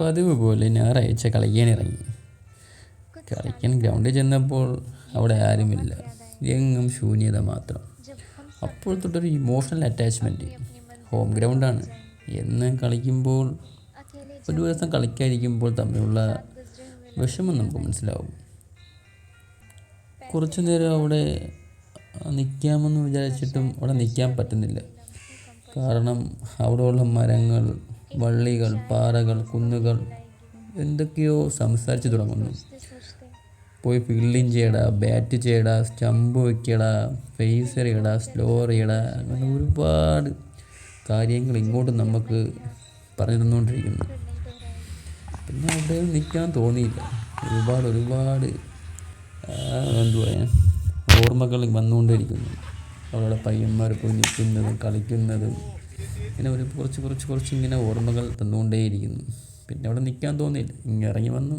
പതിവ് പോലെ ഞായറാഴ്ച കളിക്കാനിറങ്ങി. കളിക്കാൻ ഗ്രൗണ്ടിൽ ചെന്നപ്പോൾ അവിടെ ആരുമില്ല, എങ്ങും ശൂന്യത മാത്രം. അപ്പോൾ തൊട്ടൊരു ഇമോഷണൽ അറ്റാച്ച്മെൻറ്റ്. ഹോം ഗ്രൗണ്ടാണ് എന്ന് കളിക്കുമ്പോൾ, ഒരു ദിവസം കളിക്കാതിരിക്കുമ്പോൾ തമ്മിലുള്ള വിഷമം നമുക്ക് മനസ്സിലാവും. കുറച്ചു നേരം അവിടെ നിൽക്കാമെന്ന് വിചാരിച്ചിട്ടും അവിടെ നിൽക്കാൻ പറ്റുന്നില്ല. കാരണം അവിടെയുള്ള മരങ്ങൾ, വള്ളികൾ, പാറകൾ, കുന്നുകൾ എന്തൊക്കെയോ സംസാരിച്ച് തുടങ്ങുന്നു. പോയി ഫീൽഡിങ് ചെയ്യടാ, ബാറ്റ് ചെയ്യടാ, സ്റ്റമ്പ് വയ്ക്കടാ, ഫേസ് എറിയടാ, സ്ലോ എറിയടാ, അങ്ങനെ ഒരുപാട് കാര്യങ്ങൾ ഇങ്ങോട്ട് നമുക്ക് പറഞ്ഞു തന്നുകൊണ്ടിരിക്കുന്നു. പിന്നെ അവിടെ നിൽക്കാൻ തോന്നിയില്ല. ഒരുപാട് എന്തുവാ ഓർമ്മകൾ വന്നുകൊണ്ടിരിക്കുന്നു. അവിടെ പയ്യന്മാർ പോയി നിൽക്കുന്നതും കളിക്കുന്നതും ഇങ്ങനെ കുറച്ച് ഇങ്ങനെ ഓർമ്മകൾ തന്നുകൊണ്ടേയിരിക്കുന്നു. പിന്നെ അവിടെ നിൽക്കാൻ തോന്നിയില്ല, ഇറങ്ങി വന്നു.